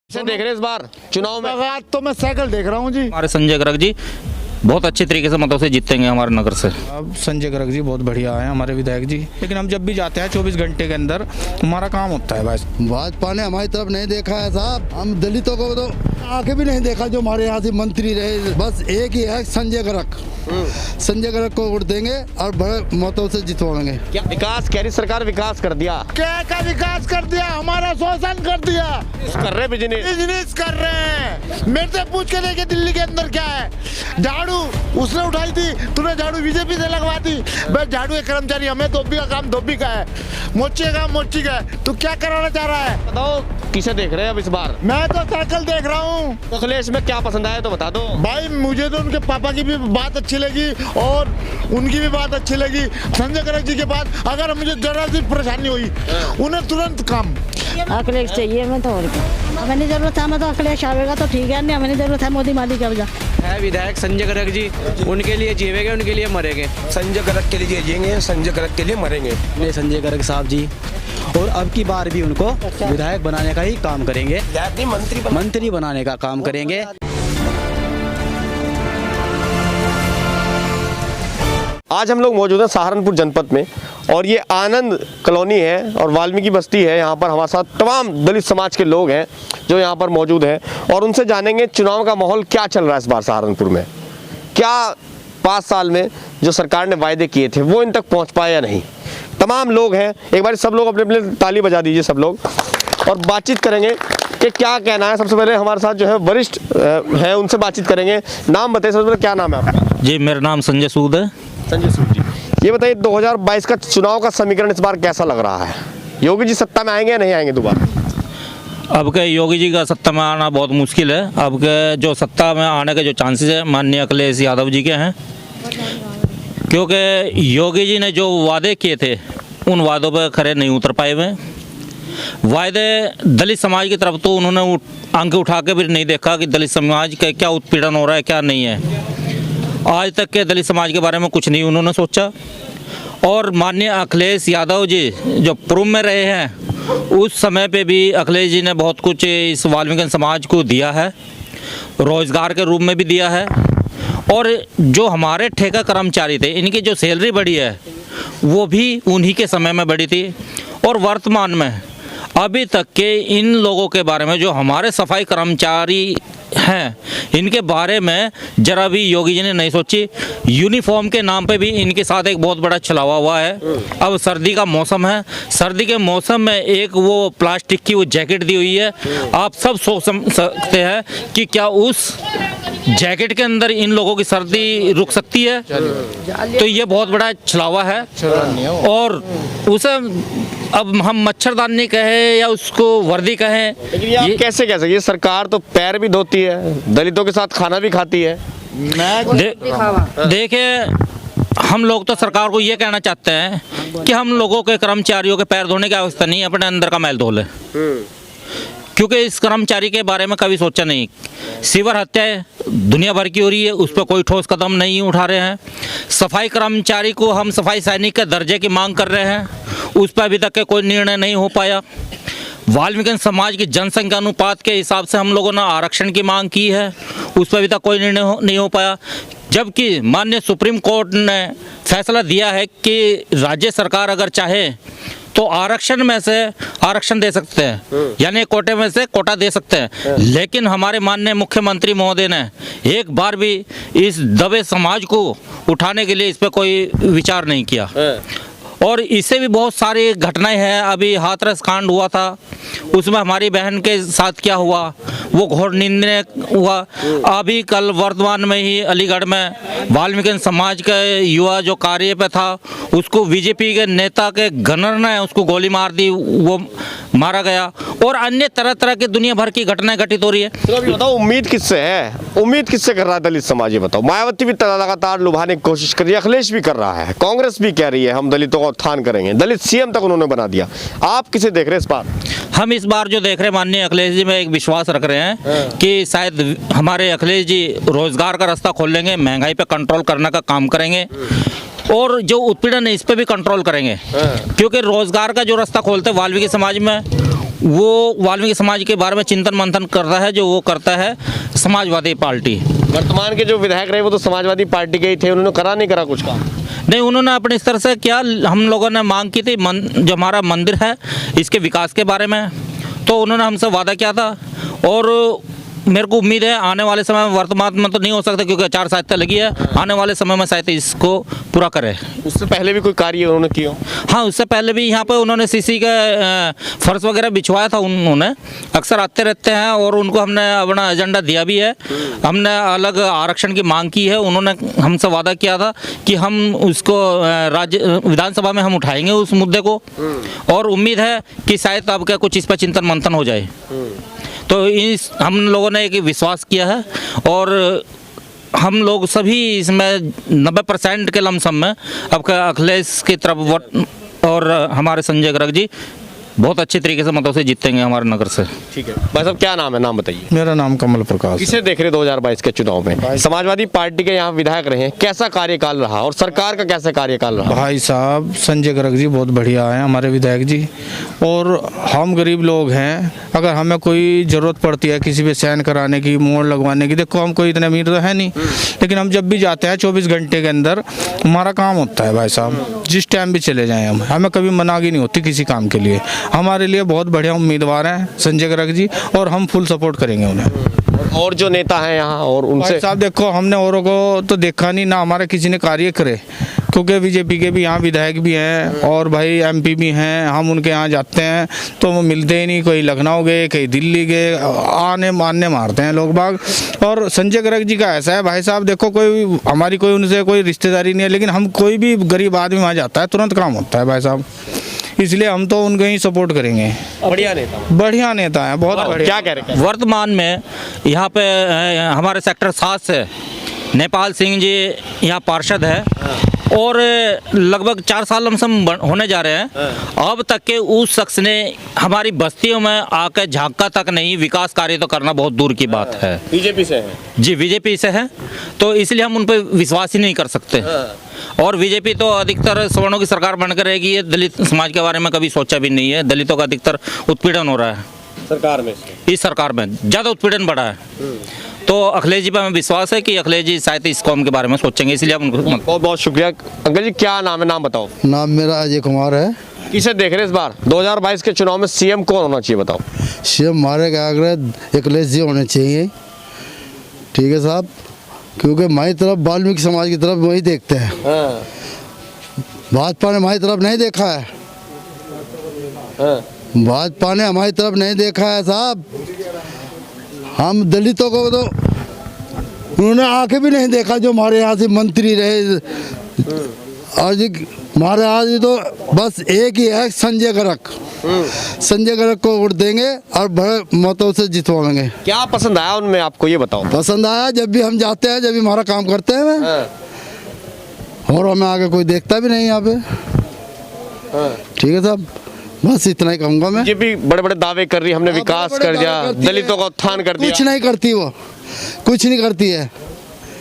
से देख रहे हैं इस बार चुनाव में? आज तो मैं साइकिल देख रहा हूँ जी। हमारे संजय गर्ग जी बहुत अच्छे तरीके से मतों से जीतेंगे हमारे नगर से। अब संजय गर्ग जी बहुत बढ़िया है हमारे विधायक जी, लेकिन हम जब भी जाते हैं 24 घंटे के अंदर हमारा काम होता है। बस भाजपा ने हमारी तरफ नहीं देखा है साहब, हम दलितों को तो आके भी नहीं देखा जो हमारे यहाँ से मंत्री रहे। बस एक ही है संजय गर्ग, संजय गर्ग को वोट देंगे और बड़े मतों से जितवाएंगे। क्या विकास कह रही सरकार? विकास कर दिया? क्या का विकास कर दिया? हमारा शोषण कर दिया। कर रहे बिजनेस कर रहे हैं। मेरे से पूछ के देखे दिल्ली के अंदर क्या है। झाड़ू उसने उठाई थी, तूने झाड़ू बीजेपी से लगवा दी। भाई झाड़ू एक कर्मचारी, हमें धोबी का काम धोबी का है, मोची का काम मोची का है। तू क्या कराना चाह रहा है? बताओ किसे देख रहे हैं अब इस बार? मैं तो साइकिल देख रहा हूँ। अखिलेश में क्या पसंद आया तो बता दो भाई। मुझे तो उनके पापा की भी बात अच्छी लगी और उनकी भी बात अच्छी लगी। संजय गर्ग जी के बाद अगर मुझे जरा सी परेशानी हुई उन्हें तुरंत काम। अखिलेश चाहिए हमें तो, और क्या हमें नहीं जरूरत है। हमें तो अखिलेश आवेगा तो ठीक है, नहीं हमें नहीं जरूरत है मोदी मादी का वजह है। विधायक संजय गर्ग जी, उनके लिए जीवेंगे, उनके लिए मरेंगे। संजय गर्ग के लिए जिएंगे, संजय गर्ग के लिए मरेंगे। ने संजय गर्ग साहब जी, और अब की बार भी उनको विधायक बनाने का ही काम करेंगे, मंत्री बनाने का काम करेंगे। आज हम लोग मौजूद हैं सहारनपुर जनपद में और ये आनंद कॉलोनी है और वाल्मीकि बस्ती है। यहाँ पर हमारे साथ तमाम दलित समाज के लोग हैं जो यहाँ पर मौजूद हैं और उनसे जानेंगे चुनाव का माहौल क्या चल रहा है इस बार सहारनपुर में। क्या 5 साल में जो सरकार ने वायदे किए थे वो इन तक पहुँच पाए या नहीं। तमाम लोग हैं, एक बार सब लोग अपने अपने ताली बजा दीजिए सब लोग, और बातचीत करेंगे कि क्या कहना है। सबसे पहले हमारे साथ जो है वरिष्ठ हैं, उनसे बातचीत करेंगे। नाम बताइए सबसे पहले, क्या नाम है आपका? जी मेरा नाम संजय सूद है। संजय सूद जी, ये बताइए 2022 का चुनाव का समीकरण इस बार कैसा लग रहा है? योगी जी सत्ता में आएंगे या नहीं आएंगे दोबारा? अब के योगी जी का सत्ता में आना बहुत मुश्किल है। अब के जो सत्ता में आने के जो चांसेस है माननीय अखिलेश यादव जी के हैं, क्योंकि योगी जी ने जो वादे किए थे उन वादों पर खरे नहीं उतर पाए हुए। वायदे दलित समाज की तरफ तो उन्होंने आंखें उठा के भी नहीं देखा कि दलित समाज का क्या उत्पीड़न हो रहा है क्या नहीं है। आज तक के दलित समाज के बारे में कुछ नहीं उन्होंने सोचा। और माननीय अखिलेश यादव जी जो पूर्व में रहे हैं उस समय पे भी अखिलेश जी ने बहुत कुछ इस वाल्मीकि समाज को दिया है, रोज़गार के रूप में भी दिया है। और जो हमारे ठेका कर्मचारी थे इनकी जो सैलरी बढ़ी है वो भी उन्हीं के समय में बढ़ी थी। और वर्तमान में अभी तक के इन लोगों के बारे में जो हमारे सफाई कर्मचारी हैं इनके बारे में जरा भी योगी जी ने नहीं सोची। यूनिफॉर्म के नाम पे भी इनके साथ एक बहुत बड़ा छलावा हुआ है। अब सर्दी का मौसम है, सर्दी के मौसम में एक वो प्लास्टिक की वो जैकेट दी हुई है। आप सब सोच सकते हैं कि क्या उस जैकेट के अंदर इन लोगों की सर्दी रुक सकती है। तो ये बहुत बड़ा छलावा है। और उसे अब हम मच्छरदानी कहें या उसको वर्दी कहें, लेकिन ये कैसे कह सकते? ये सरकार तो पैर भी धोती है, दलितों के साथ खाना भी खाती है। देखिए हम लोग तो सरकार को ये कहना चाहते हैं कि हम लोगों के कर्मचारियों के पैर धोने की आवश्यकता नहीं, अपने अंदर का मैल धो ले। क्योंकि इस कर्मचारी के बारे में कभी सोचा नहीं। सीवर हत्याएं दुनिया भर की हो रही है, उस पर कोई ठोस कदम नहीं उठा रहे हैं। सफाई कर्मचारी को हम सफाई सैनिक के दर्जे की मांग कर रहे हैं, उस पर अभी तक के कोई निर्णय नहीं हो पाया। वाल्मीकि समाज की जनसंख्या अनुपात के हिसाब से हम लोगों ने आरक्षण की मांग की है, उस पर अभी तक कोई निर्णय नहीं हो पाया। जबकि माननीय सुप्रीम कोर्ट ने फैसला दिया है कि राज्य सरकार अगर चाहे तो आरक्षण में से आरक्षण दे सकते हैं, यानी कोटे में से कोटा दे सकते हैं। लेकिन हमारे माननीय मुख्यमंत्री महोदय ने एक बार भी इस दबे समाज को उठाने के लिए इस पर कोई विचार नहीं किया। और इससे भी बहुत सारी घटनाएं हैं। अभी हाथरस कांड हुआ था, उसमें हमारी बहन के साथ क्या हुआ वो घोर निंदनीय हुआ। अभी कल वर्तमान में ही अलीगढ़ में वाल्मीकि समाज के युवा जो कार्य पे था उसको बीजेपी के नेता के गनर ने उसको गोली मार दी, वो मारा गया। और अन्य तरह तरह की दुनिया भर की घटनाएं घटित हो रही है। तो अभी बताओ उम्मीद किससे है? उम्मीद किससे कर रहा है दलित समाज? ये बताओ। मायावती भी लगातार लुभाने की कोशिश कर रही है, अखिलेश भी कर रहा है, कांग्रेस भी कह रही है हम दलितों का उत्थान करेंगे, दलित सीएम तक उन्होंने बना दिया। आप किसे देख रहे हैं इस बार? हम इस बार जो देख रहे हैं माननीय अखिलेश जी में एक विश्वास रख रहे हैं कि शायद हमारे अखिलेश जी रोजगार का रास्ता खोल लेंगे, महंगाई पे कंट्रोल करने का काम करेंगे और जो उत्पीड़न है इस पे भी कंट्रोल करेंगे। क्योंकि रोजगार का जो रास्ता खोलते वाल्मीकि समाज में वो वाल्मीकि समाज के बारे में चिंतन मंथन करता है, जो वो करता है समाजवादी पार्टी। वर्तमान के जो विधायक रहे वो तो समाजवादी पार्टी के ही थे, उन्होंने करा नहीं करा कुछ काम? नहीं, उन्होंने अपने स्तर से क्या, हम लोगों ने मांग की थी जो हमारा मंदिर है इसके विकास के बारे में, तो उन्होंने हमसे वादा किया था। और मेरे को उम्मीद है आने वाले समय में, वर्तमान में तो नहीं हो सकता क्योंकि आचार संहिता लगी है, आने वाले समय में शायद इसको पूरा करे। उससे पहले भी कोई कार्य उन्होंने किया? हाँ, उससे पहले भी यहाँ पे उन्होंने सीसी का फर्श वगैरह बिछवाया था। उन्होंने अक्सर आते रहते हैं और उनको हमने अपना एजेंडा दिया भी है। हमने अलग आरक्षण की मांग की है, उन्होंने हमसे वादा किया था कि हम उसको राज्य विधानसभा में हम उठाएंगे उस मुद्दे को, और उम्मीद है कि शायद अब क्या कुछ इस पर चिंतन मंथन हो जाए। तो इस हम लोगों ने एक विश्वास किया है और हम लोग सभी इसमें 90% के लमसम में अब अखिलेश की तरफ वोट और हमारे संजय गर्ग जी बहुत अच्छे तरीके से मतों से जीतेंगे हमारे नगर से। ठीक है भाई साहब, क्या नाम है, नाम बताइए। मेरा नाम कमल प्रकाश। किसे देख रहे 2022 के चुनाव में? समाजवादी पार्टी के यहाँ विधायक रहे हैं, कैसा कार्यकाल रहा और सरकार का कैसा कार्यकाल रहा? भाई साहब संजय गर्ग जी बहुत बढ़िया हैं हमारे विधायक जी, और हम गरीब लोग हैं, अगर हमें कोई ज़रूरत पड़ती है किसी पे साइन कराने की, मोड़ लगवाने की, देखो हम कोई इतने अमीर तो है नहीं, लेकिन हम जब भी जाते हैं 24 घंटे के अंदर हमारा काम होता है भाई साहब, जिस टाइम भी चले जाएँ हम, हमें कभी मनाही नहीं होती किसी काम के लिए। हमारे लिए बहुत बढ़िया उम्मीदवार हैं संजय गर्ग जी, और हम फुल सपोर्ट करेंगे उन्हें। और जो नेता हैं यहाँ और उनसे? भाई साहब देखो, हमने औरों को तो देखा नहीं ना, हमारे किसी ने कार्य करे, क्योंकि बीजेपी के भी यहाँ विधायक भी हैं और भाई एमपी भी हैं, हम उनके यहाँ जाते हैं तो वो मिलते ही नहीं, कोई लखनऊ गए, कहीं दिल्ली गए, आने मारने मारते हैं लोग बाग। और संजय गर्ग जी का ऐसा है भाई साहब, देखो कोई हमारी कोई उनसे कोई रिश्तेदारी नहीं है, लेकिन हम कोई भी गरीब आदमी वहाँ जाता है तुरंत काम होता है भाई साहब, इसलिए हम तो उनको ही सपोर्ट करेंगे। बढ़िया नेता, बढ़िया नेता है, बहुत बढ़िया। क्या कह रहे हैं? वर्तमान में यहाँ पे हमारे सेक्टर 7 से नेपाल सिंह जी यहाँ पार्षद है और लगभग 4 साल हम होने जा रहे हैं, अब तक के उस शख्स ने हमारी बस्तियों में आकर झांका तक नहीं, विकास कार्य तो करना बहुत दूर की बात है। बीजेपी से है जी, बीजेपी से है, तो इसलिए हम उन पर विश्वास ही नहीं कर सकते। और बीजेपी तो अधिकतर सवर्णों की सरकार बनकर रहेगी, ये दलित समाज के बारे में कभी सोचा भी नहीं है। दलितों का अधिकतर उत्पीड़न हो रहा है सरकार में, इस सरकार में ज़्यादा उत्पीड़न बढ़ा है। तो अखिलेश जी पर हमें विश्वास है कि अखिलेश जी शायद इस कौम के बारे में सोचेंगे, इसलिए हम उनको बहुत बहुत शुक्रिया। अंकल जी क्या नाम है, नाम बताओ। नाम मेरा अजय कुमार है। किसे देख रहे हैं इस बार 2022 के चुनाव में? सीएम कौन होना चाहिए बताओ? सीएम हमारे आग्रह अखिलेश जी होने चाहिए, ठीक है साहब, क्योंकि हमारी तरफ वाल्मीकि समाज की तरफ वही देखते हैं। भाजपा ने हमारी तरफ नहीं देखा है, भाजपा ने हमारी तरफ नहीं देखा है साहब। हम दलितों को तो उन्होंने आके भी नहीं देखा, जो हमारे यहाँ से मंत्री रहे, और जी हमारे यहाँ तो बस एक ही है संजय गर्ग। संजय गर्ग को वोट देंगे और बड़े मतों से जितवाएंगे। क्या पसंद आया उनमें आपको, ये बताओ? पसंद आया, जब भी हम जाते हैं, जब भी हमारा काम करते हैं और हमें आगे कोई देखता भी नहीं यहाँ पे। ठीक है साहब, बस इतना ही कहूँगा मैं। ये भी बड़े बड़े दावे कर रही है, हमने विकास कर दिया, दलितों का उत्थान कर दिया। कुछ नहीं करती वो, कुछ नहीं करती है,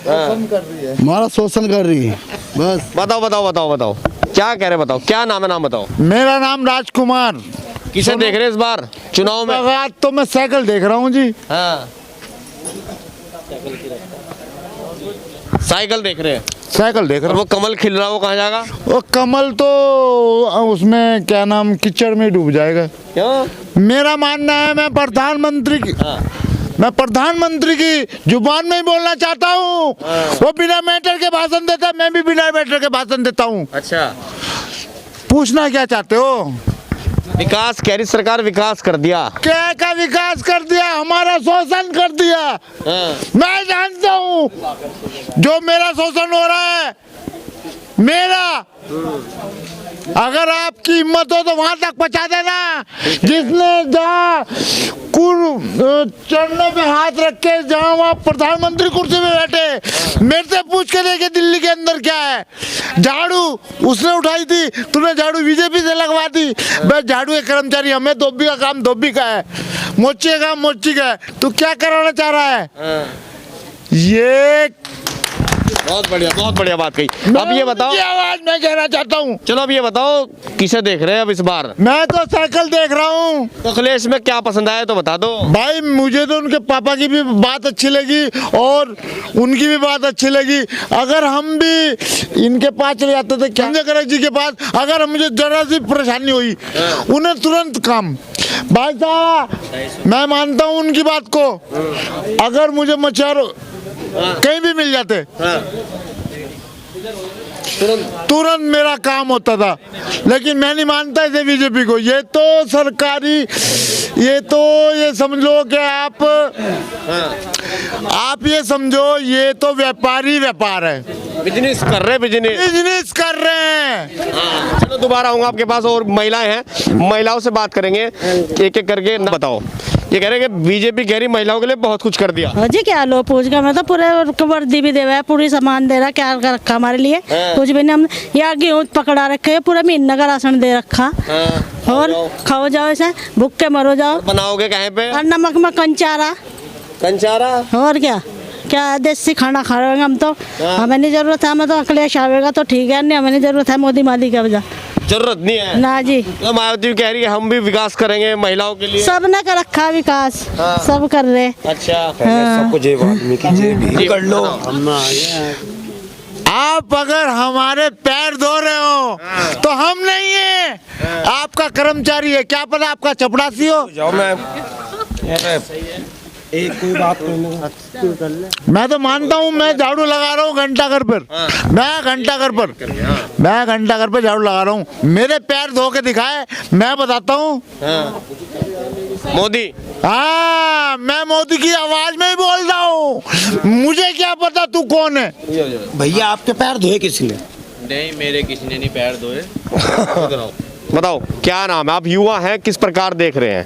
हमारा शोषण कर रही है बस। बताओ बताओ बताओ बताओ क्या कह रहे, बताओ क्या नाम है, नाम बताओ। मेरा नाम राजकुमार। किसे देख रहे हैं इस बार चुनाव में? आज तो मैं साइकिल देख रहा हूँ जी। हाँ, साइकिल देख रहे हैं, साइकिल देख रहा हूँ। वो कमल खिल रहा है, वो कहाँ जाएगा? वो कमल तो उसमें क्या नाम कीचड़ में डूब जाएगा। क्यों? मेरा मानना है, मैं प्रधानमंत्री की जुबान में ही बोलना चाहता हूँ। वो बिना मैटर के भाषण देता है, मैं भी बिना मैटर के भाषण देता हूँ। अच्छा, पूछना क्या चाहते हो? विकास कह रही सरकार, विकास कर दिया। क्या का विकास कर दिया? हमारा शोषण कर दिया। मैं जानता हूँ जो मेरा शोषण हो रहा है, मेरा, अगर आपकी हिम्मत हो तो वहां तक पहुंचा देना, जिसने जहाँ चरणों पे हाथ रख के जहाँ वहाँ प्रधानमंत्री कुर्सी में बैठे, मेरे से पूछ के देखे दिल्ली के अंदर क्या है। झाड़ू उसने उठाई थी, तूने झाड़ू बीजेपी से लगवा दी। बस झाड़ू के कर्मचारी, हमें धोबी का काम धोबी का है, मोची का काम मोची का है। तू क्या कराना चाह रहा है? ये बहुत बढ़िया बात कही। अब ये बताओ, उनकी आवाज मैं कहना चाहता हूँ। चलो अब ये बताओ किसे देख रहे हैं अब इस बार? मैं तो साइकिल देख रहा हूँ। तो अखिलेश में क्या पसंद आया तो बता दो। भाई मुझे तो उनके पापा की भी बात अच्छी लगी और उनकी भी बात अच्छी लगी। अगर हम भी इनके पास चले जाते थे संजय गर्ग जी के पास, अगर मुझे जरा सी परेशानी हुई उन्हें तुरंत काम। भाई साहब मैं मानता हूँ उनकी बात को, अगर मुझे मच्छर कहीं भी मिल जाते तुरंत मेरा काम होता था, लेकिन मैं नहीं मानता इसे बीजेपी को। ये तो सरकारी, ये समझ लो कि आप ये समझो ये तो व्यापार है। बिजनेस कर रहे हैं। चलो दोबारा आऊंगा आपके पास, और महिलाएं हैं, महिलाओं से बात करेंगे एक एक करके। ना बताओ, ये कह रहे हैं कि बीजेपी कह रही महिलाओं के लिए बहुत कुछ कर दिया। जी क्या लो पूछ का, मैं तो पूरे वर्दी भी दे रहा है, पूरी सामान दे रहा, क्या कर रखा हमारे लिए कुछ भी नहीं। हम यहाँ गेहूँ पकड़ा रखे है, पूरा महीना का राशन दे रखा। और खाओ जाओ ऐसे, भूख के मरो जाओ। बनाओगे कहीं पे? और नमक में कंचारा। और क्या देसी खाना खा रहे हैं हम तो। हमें नहीं जरूरत है, हमें तो अखिलेश आवेगा तो ठीक है, नहीं हमें नहीं जरूरत है मोदी मादी का वजह। जरूरत नहीं है ना जी। तो मायावती कह रही है हम भी विकास करेंगे महिलाओं के लिए। सब ने कर रखा विकास, सब कर रहे। अच्छा सबको जय वाल्मीकि जय भी कर लो। आप अगर हमारे पैर धो रहे हो तो हम नहीं है, आपका कर्मचारी है। क्या पता आपका चपड़ासी हो। जाओ मैं एक कोई बात मैं तो मानता हूँ, मैं झाड़ू लगा रहा हूँ घंटाघर पर। मैं घंटाघर पर झाड़ू लगा रहा हूँ। मेरे पैर धो के दिखाए, मैं बताता हूँ। मोदी, हाँ मैं मोदी की आवाज में ही बोल रहा हूँ। मुझे क्या पता तू कौन है। भैया आपके पैर धोए किसने? नहीं, मेरे किसी ने नहीं पैर धोए। बताओ क्या नाम है? आप युवा हैं, किस प्रकार देख रहे हैं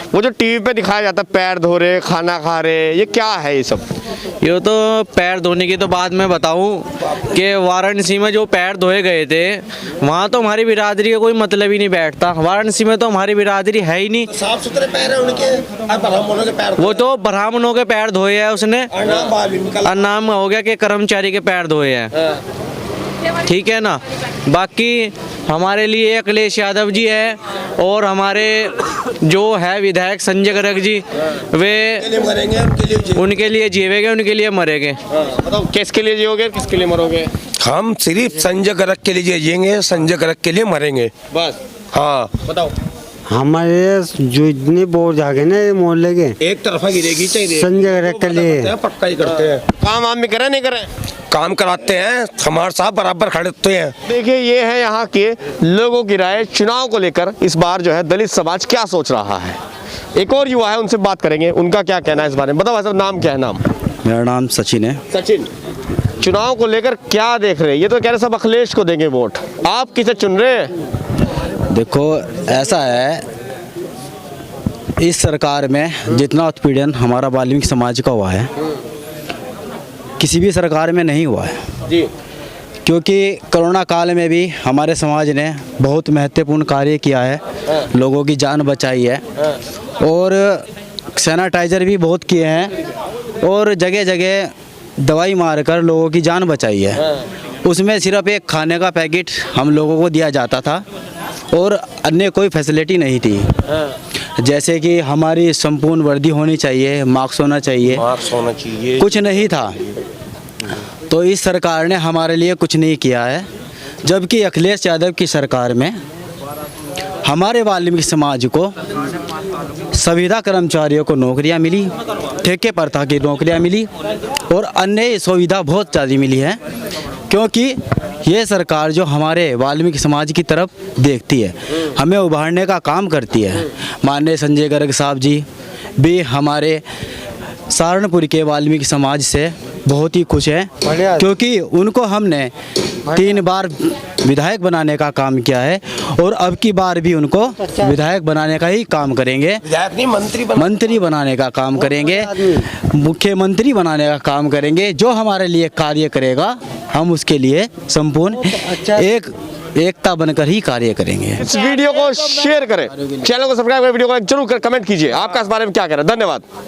वो जो टीवी पे दिखाया जाता है पैर धो रहे, खाना खा रहे, ये क्या है ये सब? ये तो पैर धोने की तो बात मैं बताऊं कि वाराणसी में जो पैर धोए गए थे, वहाँ तो हमारी बिरादरी का कोई मतलब ही नहीं बैठता। वाराणसी में तो हमारी बिरादरी है ही नहीं। साफ सुथरे पैर है उनके, ब्राह्मणों के पैर। वो तो ब्राह्मणों के पैर धोए हैं उसने, और नाम हो गया कि कर्मचारी के पैर धोए हैं। ठीक है ना। बाकी हमारे लिए अखिलेश यादव जी है, और हमारे जो है विधायक संजय गर्ग जी, वे मरेंगे उनके लिए जीवेंगे, उनके लिए मरेंगे। बताओ किसके लिए जियोगे, किसके लिए मरोगे? हम सिर्फ संजय गर्ग के लिए जिएंगे, संजय गर्ग के लिए मरेंगे बस। हाँ बताओ। हमारे जो इतने बोर्ड आ गए ना मोहल्ले के, एक तरफा गिरेगी चाहिए संजय गर्ग के लिए पक्का ही करते हैं। काम आम भी करें नहीं करें? काम कराते हैं, हमारे साथ बराबर खड़े होते हैं। देखिए ये है यहाँ के लोगों की राय चुनाव को लेकर। इस बार जो है दलित समाज क्या सोच रहा है। एक और युवा है, उनसे बात करेंगे, उनका क्या कहना है इस बारे में। बताओ भाई, नाम क्या है? नाम? मेरा नाम सचिन है। सचिन, चुनाव को लेकर क्या देख रहे हैं? ये तो कह रहे सब अखिलेश को देंगे वोट, आप किसे चुन रहे हैं? देखो ऐसा है, इस सरकार में जितना उत्पीड़न हमारा वाल्मीकि समाज का हुआ है, किसी भी सरकार में नहीं हुआ है जी। क्योंकि कोरोना काल में भी हमारे समाज ने बहुत महत्वपूर्ण कार्य किया है, लोगों की जान बचाई है, और सैनिटाइजर भी बहुत किए हैं, और जगह जगह दवाई मारकर लोगों की जान बचाई है। उसमें सिर्फ एक खाने का पैकेट हम लोगों को दिया जाता था, और अन्य कोई फैसिलिटी नहीं थी। जैसे कि हमारी संपूर्ण वर्दी होनी चाहिए, मास्क होना चाहिए, कुछ नहीं था। तो इस सरकार ने हमारे लिए कुछ नहीं किया है। जबकि अखिलेश यादव की सरकार में हमारे वाल्मीकि समाज को संविदा कर्मचारियों को नौकरियां मिली, ठेके पर था कि नौकरियां मिली, और अन्य सुविधा बहुत ज़्यादा मिली है। क्योंकि ये सरकार जो हमारे वाल्मीकि समाज की तरफ देखती है, हमें उभारने का काम करती है। माननीय संजय गर्ग साहब जी भी हमारे सहारनपुर के वाल्मीकि समाज से बहुत ही खुश हैं, क्योंकि उनको हमने 3 बार विधायक बनाने का काम किया है, और अब की बार भी उनको विधायक बनाने का ही काम करेंगे। विधायक नहीं, मंत्री बनाने का काम करेंगे, मुख्यमंत्री बनाने का काम करेंगे। जो हमारे लिए कार्य करेगा, हम उसके लिए संपूर्ण एकता बनकर ही कार्य करेंगे। इस वीडियो को शेयर करें, चैनल को सब्सक्राइब करें, वीडियो को जरूर कमेंट कीजिए। आपका इस बारे में क्या कहना है? धन्यवाद।